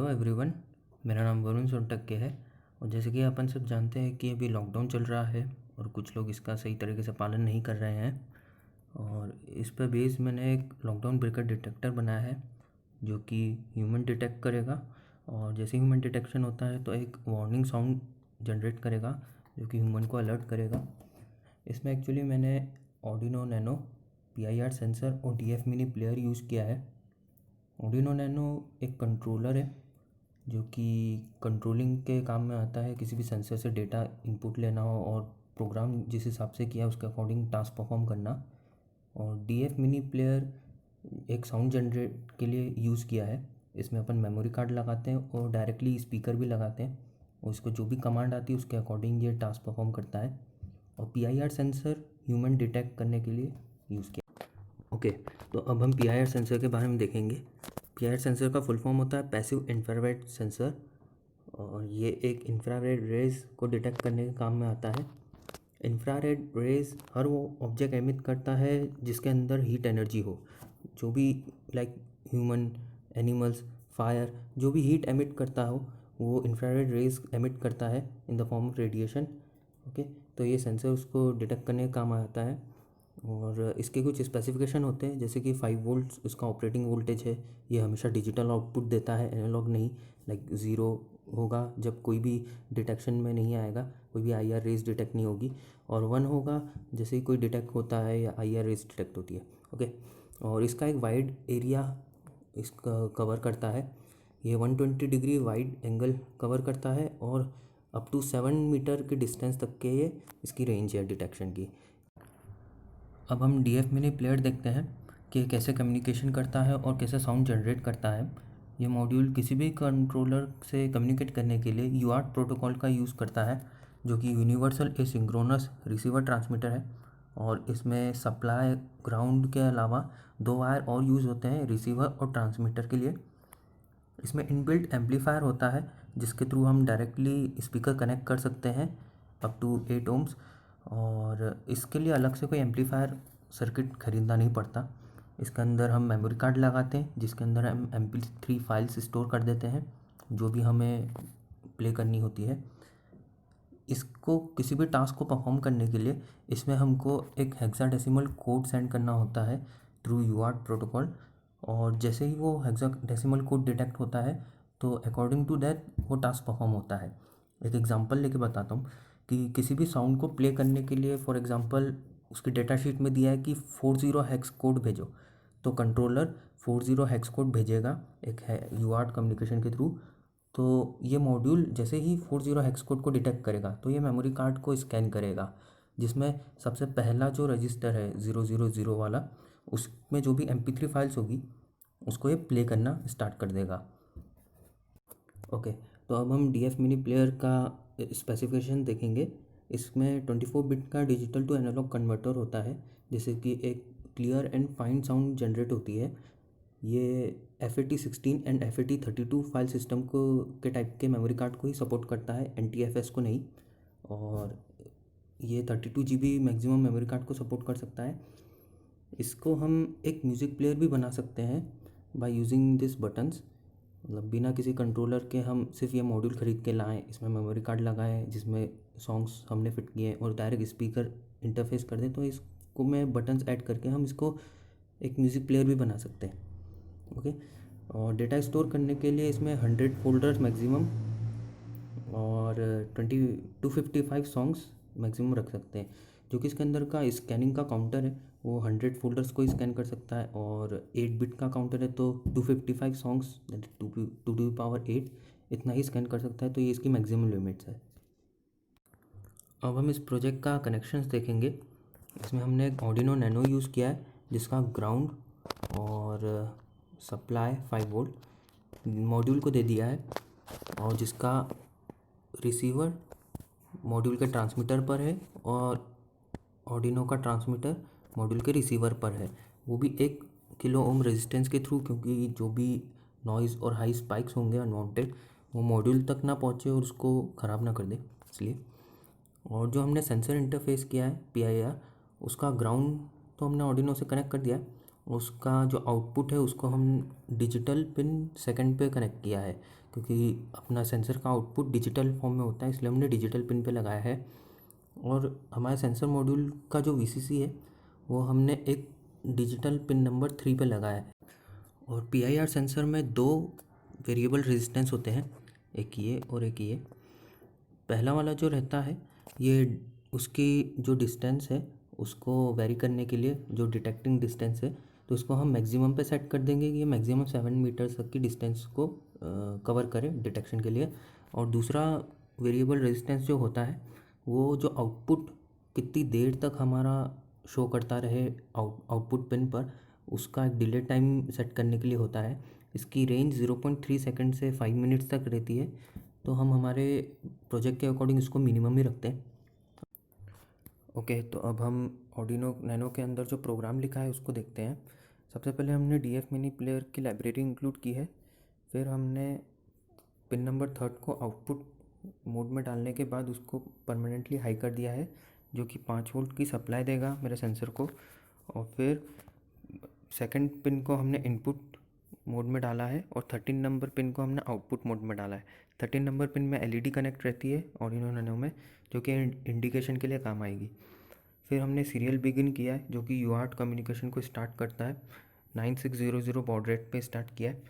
Hello everyone. मेरा नाम वरुण सोनटक्के है। और जैसे कि अपन सब जानते हैं कि अभी लॉकडाउन चल रहा है और कुछ लोग इसका सही तरीके से पालन नहीं कर रहे हैं। और इस पर बेस मैंने एक लॉकडाउन ब्रेकर डिटेक्टर बनाया है जो कि ह्यूमन डिटेक्ट करेगा। और जैसे ह्यूमन डिटेक्शन होता है तो एक वार्निंग साउंड जनरेट करेगा जो कि ह्यूमन को अलर्ट करेगा। इसमें एक्चुअली मैंने ऑर्डिनो नैनो PIR सेंसर और DF मिनी प्लेयर यूज़ किया है। ऑर्डिनो नैनो एक कंट्रोलर है जो कि कंट्रोलिंग के काम में आता है। किसी भी सेंसर से डेटा इनपुट लेना हो और प्रोग्राम जिस हिसाब से किया उसके अकॉर्डिंग टास्क परफॉर्म करना। और DF मिनी प्लेयर एक साउंड जनरेट के लिए यूज़ किया है। इसमें अपन मेमोरी कार्ड लगाते हैं और डायरेक्टली स्पीकर भी लगाते हैं और इसको जो भी कमांड आती है उसके अकॉर्डिंग ये टास्क परफॉर्म करता है। और PIR सेंसर ह्यूमन डिटेक्ट करने के लिए यूज़ किया। ओके, तो अब हम PIR सेंसर के बारे में देखेंगे। PIR सेंसर का फुल फॉर्म होता है पैसिव इंफ्रारेड सेंसर और ये एक इंफ्रारेड रेज को डिटेक्ट करने के काम में आता है। इंफ्रारेड रेज हर वो ऑब्जेक्ट एमिट करता है जिसके अंदर हीट एनर्जी हो। जो भी लाइक ह्यूमन, एनिमल्स, फायर, जो भी हीट एमिट करता हो वो इंफ्रारेड रेज एमिट करता है in the form of radiation. Okay, तो ये सेंसर उसको डिटेक्ट करने का काम आता है। और इसके कुछ स्पेसिफिकेशन होते हैं जैसे कि 5 वोल्ट्स इसका ऑपरेटिंग वोल्टेज है। ये हमेशा डिजिटल आउटपुट देता है, एनालॉग नहीं। लाइक 0 होगा जब कोई भी डिटेक्शन में नहीं आएगा, कोई भी IR रेज डिटेक्ट नहीं होगी। और 1 होगा जैसे ही कोई डिटेक्ट होता है या IR रेज डिटेक्ट होती है। ओके, और इसका एक वाइड एरिया इसका कवर करता है। ये 120 डिग्री वाइड एंगल कवर करता है और अप टू 7 मीटर के डिस्टेंस तक के ये इसकी रेंज है डिटेक्शन की। अब हम DF मिनी प्लेयर देखते हैं कि कैसे कम्युनिकेशन करता है और कैसे साउंड जनरेट करता है। ये मॉड्यूल किसी भी कंट्रोलर से कम्युनिकेट करने के लिए UART प्रोटोकॉल का यूज़ करता है जो कि यूनिवर्सल एसिंक्रोनस रिसीवर ट्रांसमीटर है। और इसमें सप्लाई ग्राउंड के अलावा 2 वायर और यूज़ होते हैं रिसीवर और ट्रांसमीटर के लिए। इसमें इनबिल्ट एम्पलीफायर होता है जिसके थ्रू हम डायरेक्टली स्पीकर कनेक्ट कर सकते हैं अप टू 8 ohms। और इसके लिए अलग से कोई एम्पलीफायर सर्किट ख़रीदना नहीं पड़ता। इसके अंदर हम मेमोरी कार्ड लगाते हैं जिसके अंदर हम MP3 फाइल्स स्टोर कर देते हैं जो भी हमें प्ले करनी होती है। इसको किसी भी टास्क को परफॉर्म करने के लिए इसमें हमको एक हेक्साडेसिमल कोड सेंड करना होता है थ्रू UART प्रोटोकॉल। और जैसे ही वो हेक्साडेसिमल कोड डिटेक्ट होता है तो अकॉर्डिंग टू दैट वो टास्क परफॉर्म होता है। एक एग्जांपल लेके बताता हूँ कि किसी भी साउंड को प्ले करने के लिए फॉर एग्जांपल उसकी डेटा शीट में दिया है कि 40 हेक्स कोड भेजो, तो कंट्रोलर 40 हेक्स कोड भेजेगा एक UART कम्युनिकेशन के थ्रू। तो ये मॉड्यूल जैसे ही 40 हेक्स कोड को डिटेक्ट करेगा तो ये मेमोरी कार्ड को स्कैन करेगा जिसमें सबसे पहला जो रजिस्टर है 000 वाला, उसमें जो भी MP3 फाइल्स होगी उसको ये प्ले करना स्टार्ट कर देगा। ओके, तो अब हम DF मिनी प्लेयर का स्पेसिफिकेशन देखेंगे। इसमें 24 बिट का डिजिटल टू एनालॉग कन्वर्टर होता है जिससे कि एक clear and fine sound generate होती है। ये FAT16 and FAT32 file system को के टाइप के मेमोरी कार्ड को ही सपोर्ट करता है, NTFS को नहीं। और ये 32 GB मैक्सिमम मेमोरी कार्ड को सपोर्ट कर सकता है। इसको हम एक म्यूज़िक प्लेयर भी बना सकते हैं बाय यूजिंग दिस बटन्स। मतलब बिना किसी कंट्रोलर के हम सिर्फ ये मॉड्यूल ख़रीद के लाएँ, इसमें मेमोरी कार्ड लगाएं जिसमें सॉन्ग्स हमने फिट किए और डायरेक्ट स्पीकर इंटरफेस कर दें, तो इसको में बटन्स ऐड करके हम इसको एक म्यूज़िक प्लेयर भी बना सकते हैं। ओके, और डेटा स्टोर करने के लिए इसमें 100 फोल्डर्स मैक्सिमम और 255 सॉन्ग्स मैक्सिमम रख सकते हैं। जो कि इसके अंदर का स्कैनिंग का काउंटर है वो 100 फोल्डर्स को ही स्कैन कर सकता है और 8 बिट का काउंटर है तो 255 सॉन्ग्स 2 to the power 8 इतना ही स्कैन कर सकता है। तो ये इसकी मैक्सिमम लिमिट्स है। अब हम इस प्रोजेक्ट का कनेक्शंस देखेंगे। इसमें हमने एक ऑर्डिनो नैनो यूज़ किया है जिसका ग्राउंड और सप्लाई 5 वोल्ट मॉड्यूल को दे दिया है और जिसका रिसीवर मॉड्यूल के ट्रांसमीटर पर है और ऑर्डिनो का ट्रांसमीटर मॉड्यूल के रिसीवर पर है, वो भी 1 किलो ओम रेजिस्टेंस के थ्रू, क्योंकि जो भी नॉइज़ और हाई स्पाइक्स होंगे अनवांटेड वो मॉड्यूल तक ना पहुँचे और उसको ख़राब ना कर दे इसलिए। और जो हमने सेंसर इंटरफेस किया है PIR, उसका ग्राउंड तो हमने ऑर्डिनो से कनेक्ट कर दिया है। उसका जो आउटपुट है उसको हम डिजिटल पिन 2nd पे कनेक्ट किया है क्योंकि अपना सेंसर का आउटपुट डिजिटल फॉर्म में होता है, इसलिए हमने डिजिटल पिन पे लगाया है। और हमारे सेंसर मॉड्यूल का जो वीसीसी है वो हमने एक डिजिटल पिन नंबर 3 पे लगाया है। और पीआईआर सेंसर में 2 वेरिएबल रेजिस्टेंस होते हैं, एक ये और एक ये। पहला वाला जो रहता है ये उसकी जो डिस्टेंस है उसको वेरी करने के लिए, जो डिटेक्टिंग डिस्टेंस है तो उसको हम मैक्सिमम पे सेट कर देंगे कि ये मैक्सिमम 7 मीटर्स तक की डिस्टेंस को कवर करे डिटेक्शन के लिए। और दूसरा वेरिएबल रेजिस्टेंस जो होता है वो जो आउटपुट कितनी देर तक हमारा शो करता रहे आउटपुट पिन पर, उसका एक डिले टाइम सेट करने के लिए होता है। इसकी रेंज 0.3 सेकंड से 5 मिनट्स तक रहती है, तो हम हमारे प्रोजेक्ट के अकॉर्डिंग इसको मिनिमम ही रखते हैं। ओके, तो अब हम आर्डिनो नैनो के अंदर जो प्रोग्राम लिखा है उसको देखते हैं। सबसे पहले हमने DF मिनी प्लेयर की लाइब्रेरी इंक्लूड की है। फिर हमने पिन नंबर 3 को आउटपुट मोड में डालने के बाद उसको परमानेंटली हाई कर दिया है, जो कि 5 वोल्ट की सप्लाई देगा मेरे सेंसर को। और फिर सेकंड पिन को हमने इनपुट मोड में डाला है और 13 नंबर पिन को हमने आउटपुट मोड में डाला है। 13 नंबर पिन में LED कनेक्ट रहती है आर्डिनो नैनो में, जो कि इंडिकेशन के लिए काम आएगी। फिर हमने सीरियल बिगिन किया है, जो कि UART कम्युनिकेशन को स्टार्ट करता है। 9600 बॉड रेट पे स्टार्ट किया है।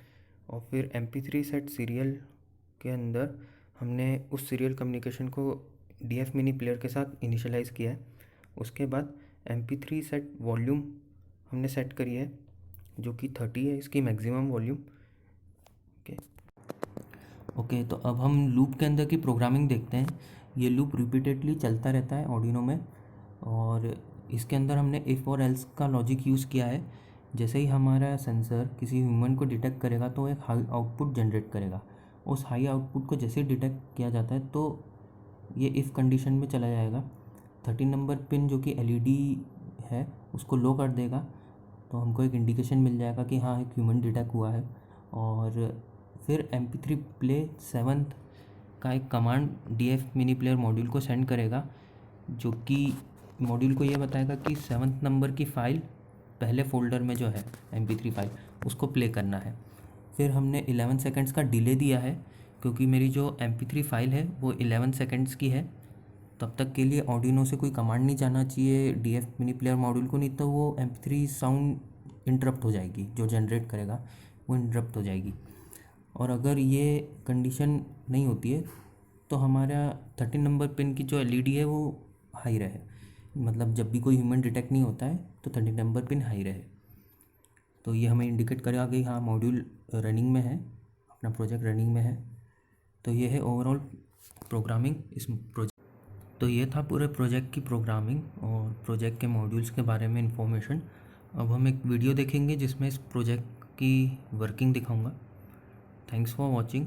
और फिर MP3 सेट सीरियल के अंदर हमने उस सीरियल कम्युनिकेशन को DF मिनी प्लेयर के साथ इनिशियलाइज़ किया है। उसके बाद MP3 सेट वॉल्यूम हमने सेट करी है, जो कि 30 है इसकी मैक्सिमम वॉल्यूम। ओके, तो अब हम लूप के अंदर की प्रोग्रामिंग देखते हैं। ये लूप रिपीटेडली चलता रहता है आर्डिनो में, और इसके अंदर हमने इफ़ और एल्स का लॉजिक यूज़ किया है। जैसे ही हमारा सेंसर किसी ह्यूमन को डिटेक्ट करेगा तो एक हाई आउटपुट जनरेट करेगा। उस हाई आउटपुट को जैसे ही डिटेक्ट किया जाता है तो ये इफ़ कंडीशन में चला जाएगा। 13 नंबर पिन जो कि LED है उसको लो कर देगा, तो हमको एक इंडिकेशन मिल जाएगा कि हाँ एक ह्यूमन डिटेक्ट हुआ है। और फिर MP3 प्ले 7th का एक command DF mini player module को सेंड करेगा, जो कि मॉड्यूल को ये बताएगा कि 7th नंबर की फ़ाइल पहले फ़ोल्डर में जो है MP3 फाइल उसको प्ले करना है। फिर हमने 11 सेकंड्स का डिले दिया है, क्योंकि मेरी जो MP3 फाइल है वो 11 सेकंड्स की है। तब तक के लिए आर्डिनो से कोई कमांड नहीं जाना चाहिए DF मिनी प्लेयर मॉड्यूल को, नहीं तो वो MP3 साउंड इंटरप्ट हो जाएगी, जो जनरेट करेगा वो इंटरप्ट हो जाएगी। और अगर ये कंडीशन नहीं होती है तो हमारा 13 नंबर पिन की जो LED है वो हाई रहे, मतलब जब भी कोई ह्यूमन डिटेक्ट नहीं होता है तो 13 नंबर पिन हाई रहे। तो ये हमें इंडिकेट करेगा कि हाँ मॉड्यूल रनिंग में है, अपना प्रोजेक्ट रनिंग में है। तो ये है ओवरऑल प्रोग्रामिंग इस प्रोजेक्ट। तो ये था पूरे प्रोजेक्ट की प्रोग्रामिंग और प्रोजेक्ट के मॉड्यूल्स के बारे में इंफॉर्मेशन। अब हम एक वीडियो देखेंगे जिसमें इस प्रोजेक्ट की वर्किंग दिखाऊंगा। Thanks for watching.